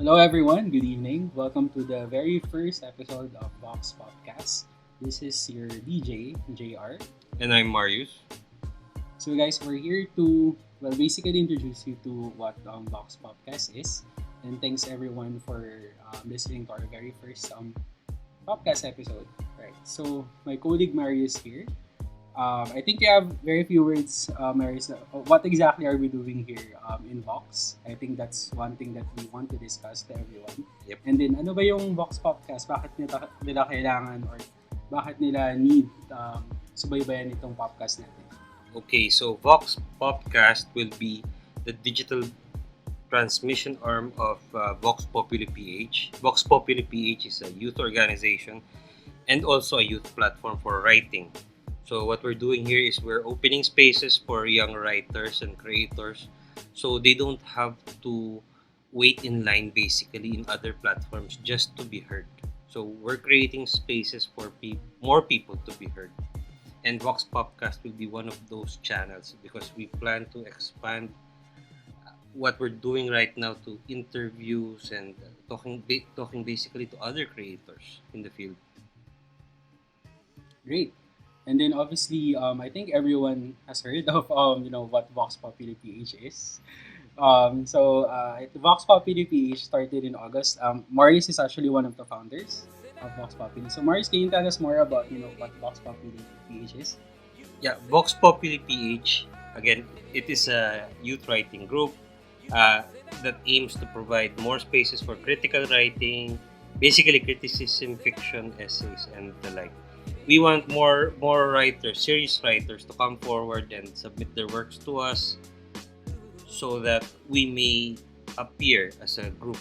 Hello, everyone. Good evening. Welcome to the very first episode of Vox Popcast. This is your DJ, JR. And I'm Marius. So, guys, we're here to, basically introduce you to what Vox Popcast is. And thanks, everyone, for listening to our very first podcast episode. Right. So, my colleague Marius here. I think you have very few words, Marius. What exactly are we doing here in Vox? I think that's one thing that we want to discuss to everyone. Yep. And then, ano ba yung Vox Podcast? Bakit nila kailangan or bakit nila need subaybayan itong podcast natin? Okay, so Vox POPcast will be the digital transmission arm of Vox Populi PH. Vox Populi PH is a youth organization and also a youth platform for writing. So what we're doing here is we're opening spaces for young writers and creators so they don't have to wait in line basically in other platforms just to be heard. So we're creating spaces for more people to be heard. And Vox Popcast will be one of those channels because we plan to expand what we're doing right now to interviews and talking basically to other creators in the field. Great. And then obviously, I think everyone has heard of what Vox Populi PH is. Vox Populi PH started in August. Marius is actually one of the founders of Vox Populi. So Marius, can you tell us more about what Vox Populi PH is? Yeah, Vox Populi PH, again, it is a youth writing group that aims to provide more spaces for critical writing, basically criticism, fiction, essays, and the like. We want more writers, serious writers, to come forward and submit their works to us so that we may appear as a group.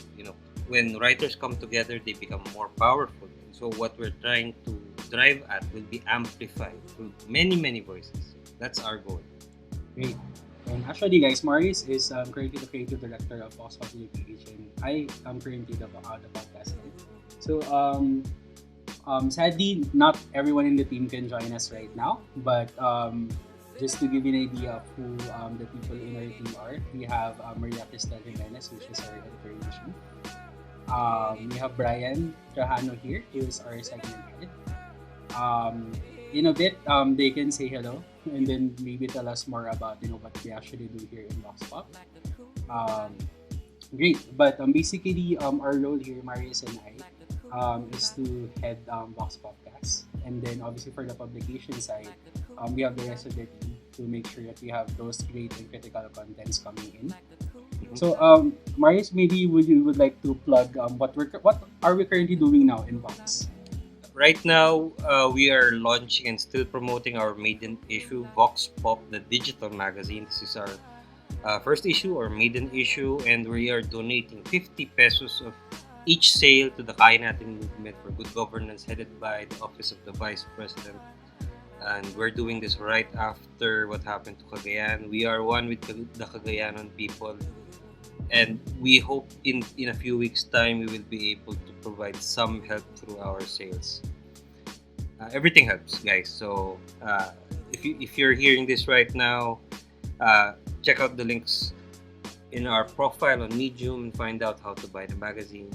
When writers come together, they become more powerful. So what we're trying to drive at will be amplified through many voices. That's our goal. Great. And actually, guys, Marius is currently the creative director of Vox Populi PH, and I am currently the podcast head. So, sadly, not everyone in the team can join us right now, but just to give you an idea of who the people in our team are, we have Maria Cristel Jimenez, which is our editor-in-chief. We have Brian Trajano here, who is our segment head. In a bit, they can say hello and then maybe tell us more about what we actually do here in Vox Pop. Great, but basically our role here, Marius and I, is to head Vox Popcast, and then obviously for the publication side, we have the rest of the team to make sure that we have those great and critical contents coming in. Mhm. So, Marius, maybe you would like to plug what are we currently doing now in Vox? Right now, we are launching and still promoting our maiden issue, Vox Pop, the digital magazine. This is our first issue or maiden issue, and we are donating 50 pesos of each sale to the Kaya Natin Movement for Good Governance, headed by the Office of the Vice President. And we're doing this right after what happened to Cagayan. We are one with the Cagayanon people, and we hope in a few weeks' time we will be able to provide some help through our sales. Everything helps, guys. So if you're hearing this right now, check out the links in our profile on Medium and find out how to buy the magazine.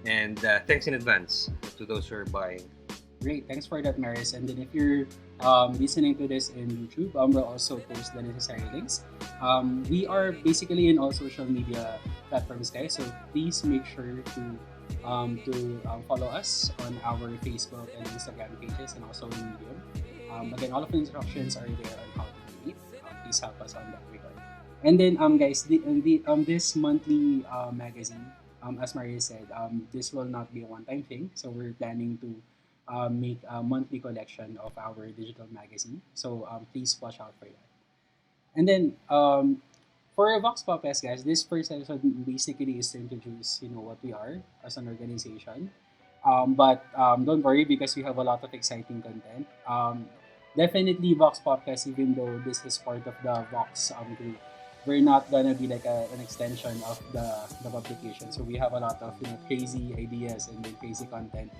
And thanks in advance to those who are buying. Great, thanks for that, Marius. And then if you're listening to this in YouTube, we'll also post the necessary links. We are basically in all social media platforms, guys. So please make sure to follow us on our Facebook and Instagram pages, and also in Medium. Again, all of the instructions are there on how to do it. Please help us on that regard. And then, guys, this monthly magazine, as Maria said, this will not be a one-time thing. So we're planning to make a monthly collection of our digital magazine. So please watch out for that. And then for Vox Popcast, guys, this first episode basically is to introduce what we are as an organization. But don't worry, because we have a lot of exciting content. Definitely Vox Popcast, even though this is part of the Vox group, we're not gonna be like an extension of the publication. So we have a lot of crazy ideas and then crazy content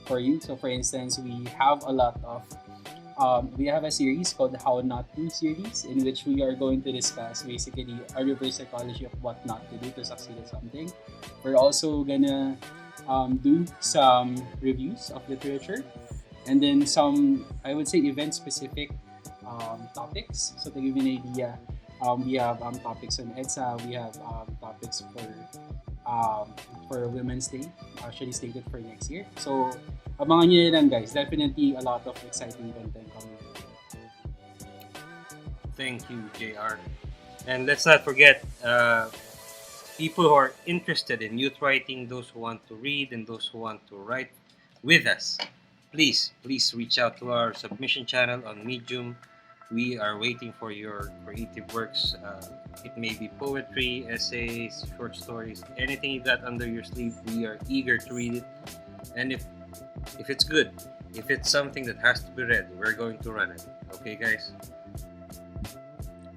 for you. So for instance, we have a lot of we have a series called How Not To series, in which we are going to discuss basically a reverse psychology of what not to do to succeed at something. We're also gonna do some reviews of literature, and then some, I would say, event specific topics. So to give you an idea, we have topics on EDSA, we have topics um, for Women's Day, actually slated for next year. So abangan nyo lang guys, definitely a lot of exciting content coming. Thank you, JR. And let's not forget, people who are interested in youth writing, those who want to read and those who want to write with us, please reach out to our submission channel on Medium. We are waiting for your creative works. It may be poetry, essays, short stories, anything you got under your sleeve. We are eager to read it. And if it's good, if it's something that has to be read, we're going to run it. Okay, guys?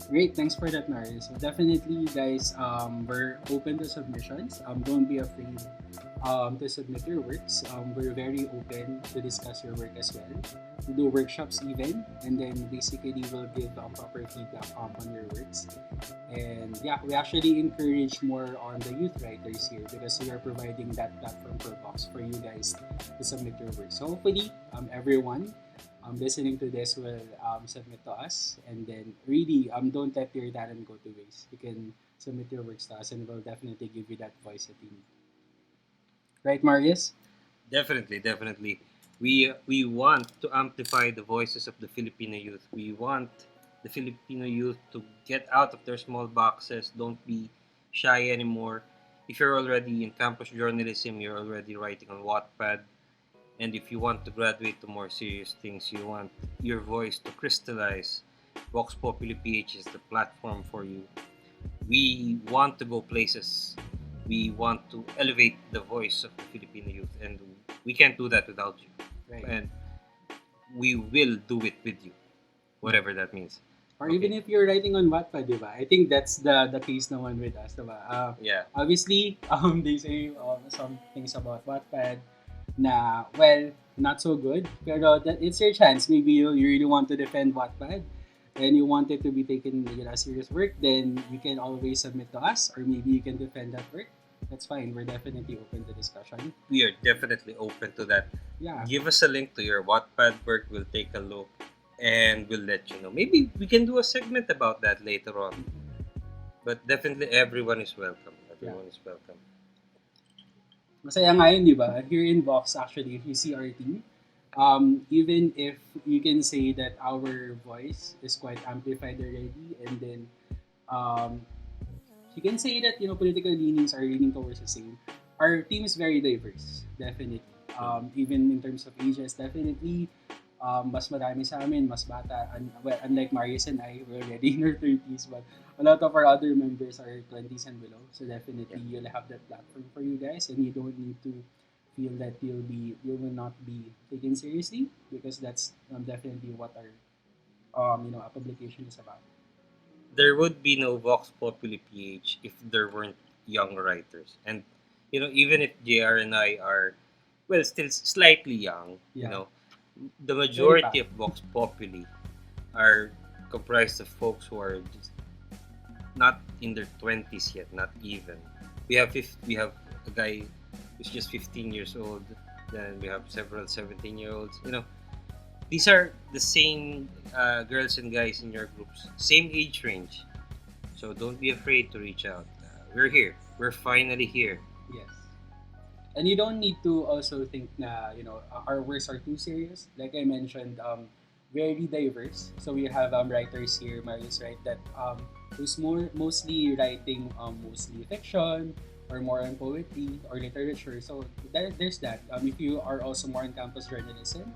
Great, thanks for that, Marius. So definitely, guys, we're open to submissions. Don't be afraid to submit your works. We're very open to discuss your work as well. We do workshops even, and then basically we'll give proper feedback on your works. And yeah, we actually encourage more on the youth writers here because we are providing that platform for Vox for you guys to submit your work. So hopefully, everyone listening to this will submit to us, and then really don't let your talent go to waste. You can submit your works to us, and we'll definitely give you that voice that you need. Right, Marius? Definitely. We want to amplify the voices of the Filipino youth. We want the Filipino youth to get out of their small boxes. Don't be shy anymore. If you're already in campus journalism, you're already writing on Wattpad, and if you want to graduate to more serious things, you want your voice to crystallize, Vox Populi PH is the platform for you. We want to go places. We want to elevate the voice of the Filipino youth, and we can't do that without you. Right. And we will do it with you, whatever that means. Or even if you're writing on Wattpad, diba? I think that's the case naman with us, diba? Yeah. Obviously, they say some things about Wattpad na, well, not so good. Pero that it's your chance. Maybe you really want to defend Wattpad and you want it to be taken as serious work, then you can always submit to us, or maybe you can defend that work. That's fine. We're definitely open to discussion. We are definitely open to that. Yeah. Give us a link to your Wattpad work. We'll take a look and we'll let you know. Maybe we can do a segment about that later on. But definitely everyone is welcome. Everyone is welcome. Masaya nga yun, di ba? Here in Vox, actually, if you see our team, even if you can say that our voice is quite amplified already, and then you can say that political leanings are leaning towards the same. Our team is very diverse, definitely. Even in terms of ages, definitely mas marami sa amin, mas bata. Well, unlike Marius and I, we're already in our 30s, but a lot of our other members are 20s and below. So definitely you'll have that platform for you guys, and you don't need to feel that you will not be taken seriously, because that's definitely what our publication is about. There would be no Vox Populi PH if there weren't young writers. And even if JR and I are still slightly young, the majority of Vox Populi are comprised of folks who are just not in their 20s yet, not even. We have a guy who's just 15 years old. Then we have several 17-year-olds. These are the same girls and guys in your groups, same age range. So don't be afraid to reach out. We're here. We're finally here. Yes. And you don't need to also think na, our works are too serious. Like I mentioned, very diverse. So we have writers here, Marius, right, that who's mostly writing mostly fiction, or more on poetry or literature. So there's that. If you are also more on campus journalism,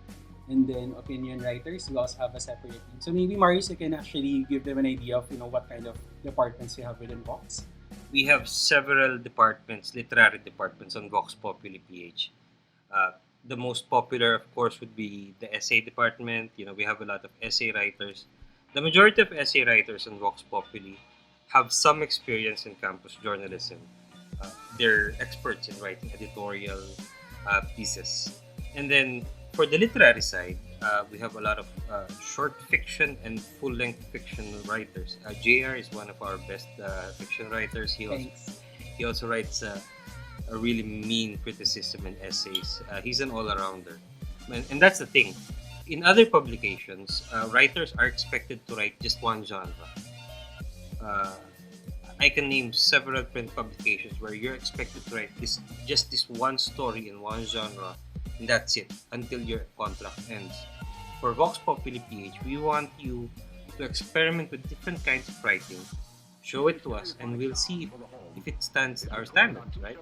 and then opinion writers, we also have a separate team. So maybe Marius, you can actually give them an idea of what kind of departments you have within Vox. We have several departments, literary departments on Vox Populi PH. The most popular, of course, would be the essay department. We have a lot of essay writers. The majority of essay writers on Vox Populi have some experience in campus journalism. They're experts in writing editorial pieces. And then for the literary side, We have a lot of short fiction and full-length fiction writers. JR is one of our best fiction writers. Thanks. He also writes a really mean criticism and essays. He's an all-arounder, and that's the thing. In other publications, writers are expected to write just one genre. Uh, I can name several print publications where you're expected to write this one story in one genre, and that's it until your contract ends. For Vox Populi PH, we want you to experiment with different kinds of writing, show it to us, and we'll see if it stands our standards, right?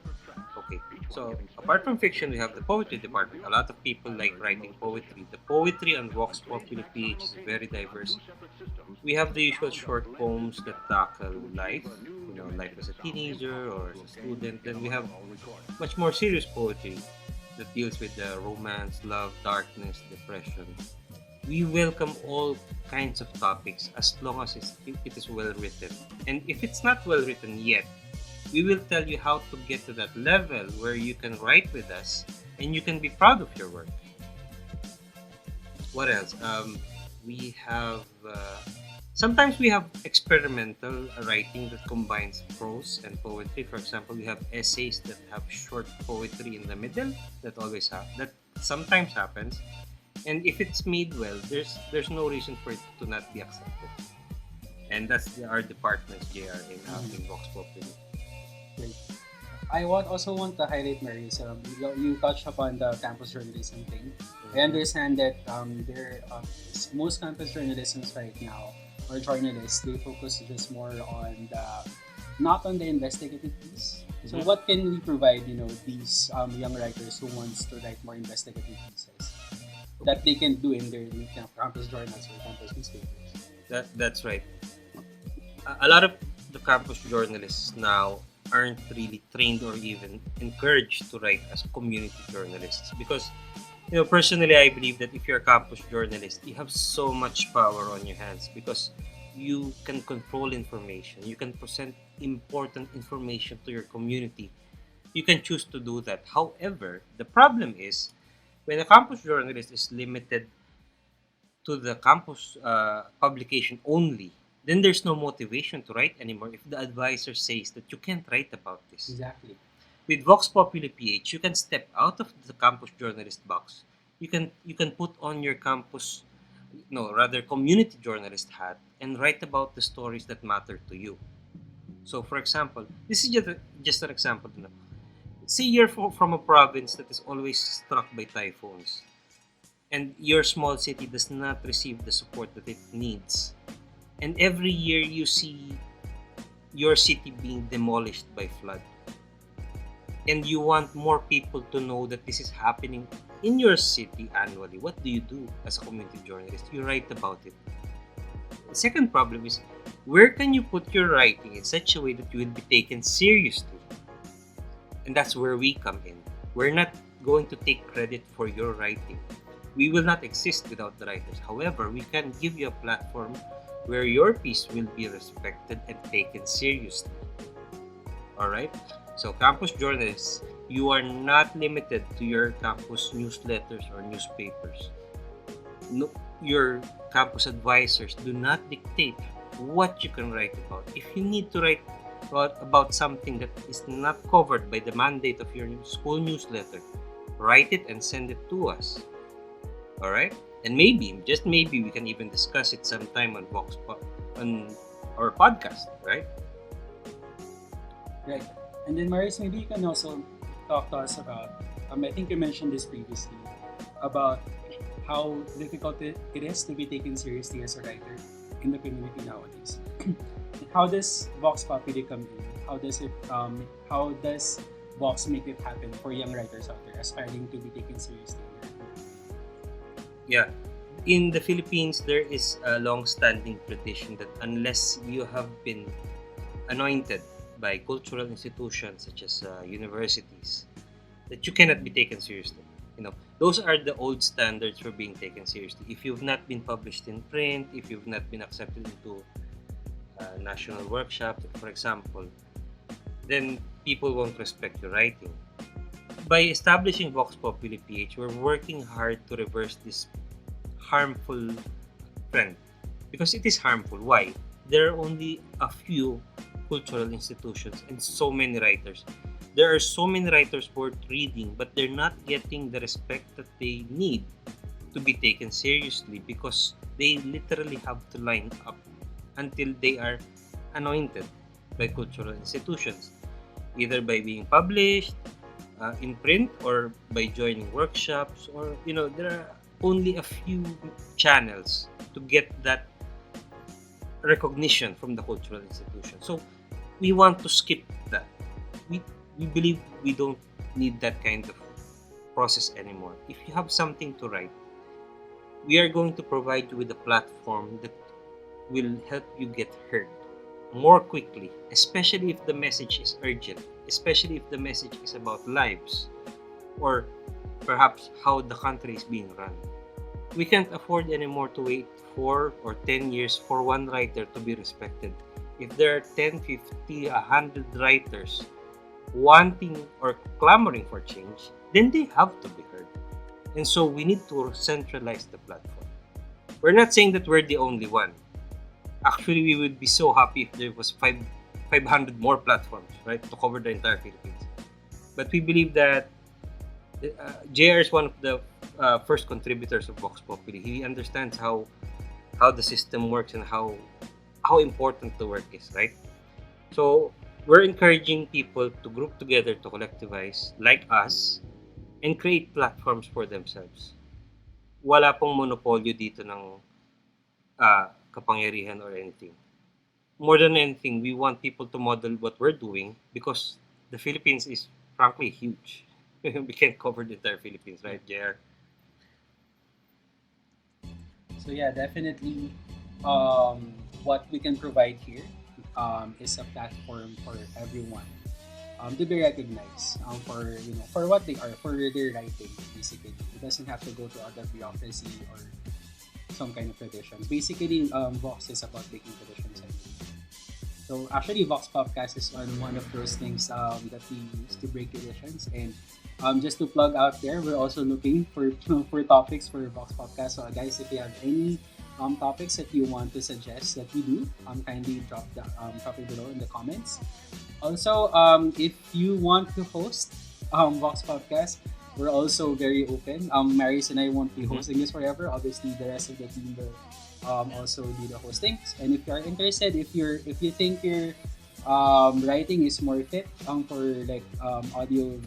Okay, so apart from fiction, we have the poetry department. A lot of people like writing poetry. The poetry on Vox Populi PH is very diverse. We have the usual short poems that tackle life, life as a teenager or as a student. Then we have much more serious poetry that deals with romance, love, darkness, depression. We welcome all kinds of topics as long as it is well written. And if it's not well written yet, we will tell you how to get to that level where you can write with us and you can be proud of your work. What else? We have sometimes we have experimental writing that combines prose and poetry. For example, we have essays that have short poetry in the middle. That sometimes happens, and if it's made well, there's no reason for it to not be accepted. And that's our departments, JR, in Vox Populi. Great. I also want to highlight, Marius, you touched upon the campus journalism thing. I understand that most campus journalisms right now, or journalists, they focus just more on not on the investigative piece. So what can we provide, these young writers who wants to write more investigative pieces that they can do in their campus journals or campus newspapers? That's right. A lot of the campus journalists now aren't really trained or even encouraged to write as community journalists because personally I believe that if you're a campus journalist, you have so much power on your hands because you can control information, you can present important information to your community. You can choose to do that. However, the problem is when a campus journalist is limited to the campus publication only, then there's no motivation to write anymore if the advisor says that you can't write about this. Exactly. With Vox Populi PH, you can step out of the campus journalist box. You can put on your campus, rather community journalist hat and write about the stories that matter to you. So, for example, this is just an example. Say you're from a province that is always struck by typhoons, and your small city does not receive the support that it needs. And every year you see your city being demolished by flood. And you want more people to know that this is happening in your city annually. What do you do as a community journalist? You write about it. The second problem is, where can you put your writing in such a way that you will be taken seriously? And that's where we come in. We're not going to take credit for your writing. We will not exist without the writers. However, we can give you a platform where your piece will be respected and taken seriously. Alright? So campus journalists, you are not limited to your campus newsletters or newspapers. No, your campus advisors do not dictate what you can write about. If you need to write about something that is not covered by the mandate of your school newsletter, write it and send it to us. Alright? And maybe, just maybe, we can even discuss it sometime on Vox Pop, on our podcast, right? Right. And then, Marius, maybe you can also talk to us about, I think you mentioned this previously, about how difficult it is to be taken seriously as a writer in the community nowadays. How does Vox Populi come in? How does Vox make it happen for young writers out there aspiring to be taken seriously? Yeah. In the Philippines, there is a long-standing tradition that unless you have been anointed by cultural institutions such as universities, that you cannot be taken seriously. Those are the old standards for being taken seriously. If you've not been published in print, if you've not been accepted into national workshops, for example, then people won't respect your writing. By establishing Vox Populi PH, we're working hard to reverse this harmful trend, because it is harmful. Why? There are only a few cultural institutions and so many writers. There are so many writers worth reading, but they're not getting the respect that they need to be taken seriously, because they literally have to line up until they are anointed by cultural institutions, either by being published in print or by joining workshops, or there are only a few channels to get that recognition from the cultural institution. So we want to skip that. we we believe we don't need that kind of process anymore. If you have something to write, we are going to provide you with a platform that will help you get heard more quickly, especially if the message is urgent, especially if the message is about lives, or perhaps how the country is being run. We can't afford anymore to wait 4 or 10 years for one writer to be respected. If there are 10, 50, 100 writers wanting or clamoring for change, then they have to be heard. And so we need to centralize the platform. We're not saying that we're the only one. Actually, we would be so happy if there was 500 more platforms, right, to cover the entire Philippines. But we believe that JR is one of the first contributors of Vox Populi. He understands how the system works and how important the work is, right? So we're encouraging people to group together, to collectivize like us, and create platforms for themselves. Wala pong monopolyo dito ng kapangyarihan or anything. More than anything, we want people to model what we're doing, because the Philippines is frankly huge. We can't cover the entire Philippines, right, JR? So yeah, definitely, what we can provide here is a platform for everyone to be recognized for for what they are, for their writing. Basically, it doesn't have to go to other bureaucracy or some kind of traditions. Basically, Vox is about making traditions. So actually, Vox Popcast is one of those things that we use to break traditions. And just to plug out there, we're also looking for for topics for Vox Popcast. So guys, if you have any topics that you want to suggest that we do, kindly drop it below in the comments. Also, if you want to host Vox Podcast, we're also very open. Marius and I won't be hosting this forever. Obviously, the rest of the team will also do the hosting. And if you are interested, if you think your writing is more fit for like audio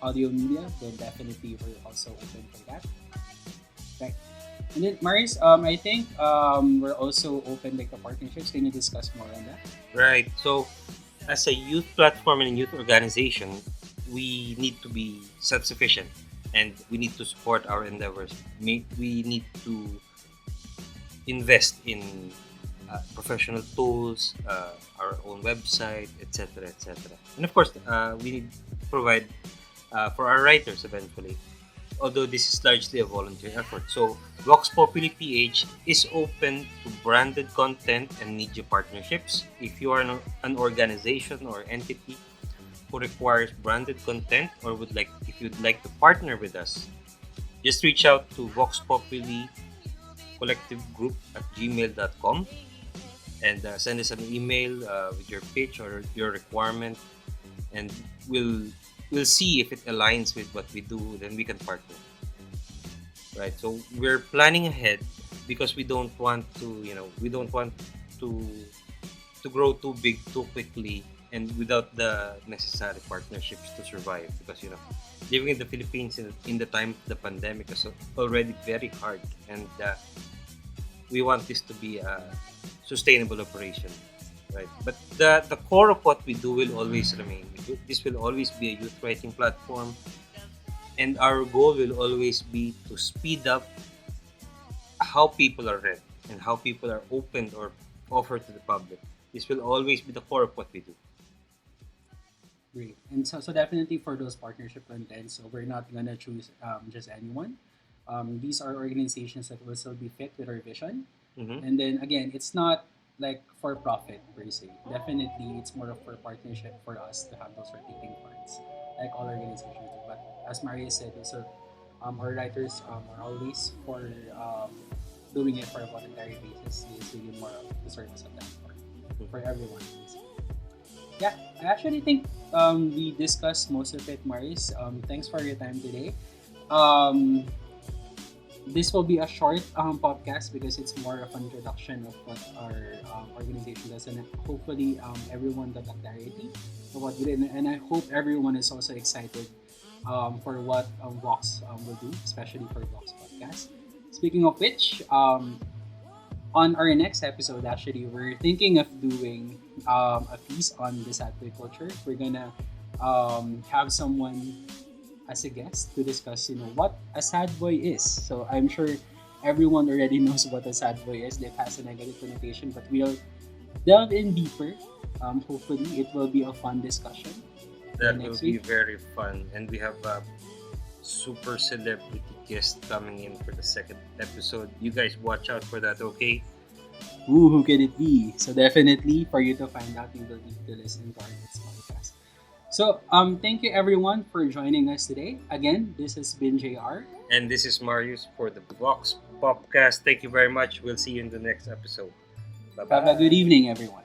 media, then definitely we're also open for that. Right. And then Marius, I think we're also open like the partnerships. Can you discuss more on that? Right. So, as a youth platform and a youth organization, we need to be self-sufficient, and we need to support our endeavors. We need to invest in professional tools, our own website, etc., etc. And of course, we need to provide for our writers eventually, although this is largely a volunteer effort. So, Vox Populi PH is open to branded content and media partnerships. If you are an organization or entity who requires branded content, or if you'd like to partner with us, just reach out to Vox Populi Collective Group at gmail.com, and send us an email with your pitch or your requirement, and we'll see if it aligns with what we do. Then we can partner, right? So we're planning ahead, because we don't want to grow too big too quickly and without the necessary partnerships to survive, because living in the Philippines in the time of the pandemic is already very hard, and we want this to be a sustainable operation, right? But the core of what we do will always remain. This will always be a youth writing platform, and our goal will always be to speed up how people are read and how people are opened or offered to the public. This will always be the core of what we do. Great. And so definitely for those partnership content, so we're not gonna choose just anyone. These are organizations that will still be fit with our vision. Mm-hmm. And then again, it's not like for profit per se. Definitely, it's more of for partnership for us to have those rotating funds, like all organizations do. But as Maria said, those are our writers are always for doing it for a voluntary basis. It's really more of the service of that for everyone. Yeah, I actually think we discussed most of it, Marius. Thanks for your time today. Um, this will be a short podcast because it's more of an introduction of what our organization does, and hopefully everyone got a clarity of what we did. And I hope everyone is also excited for what Vox will do, especially for Vox Podcast. Speaking of which, on our next episode, actually, we're thinking of doing a piece on the sad boy culture. We're gonna have someone as a guest to discuss, what a sad boy is. So I'm sure everyone already knows what a sad boy is. It has a negative connotation, but we'll delve in deeper. Hopefully, it will be a fun discussion. That will Next be week. very fun. And we have a super celebrity guest coming in for the second episode. You guys watch out for that, okay? Ooh, who can it be? So definitely, for you to find out, you will need to listen to our next podcast. So, thank you everyone for joining us today. Again, this has been JR. And this is Marius for the Vox POPcast. Thank you very much. We'll see you in the next episode. Bye-bye. Have a good evening, everyone.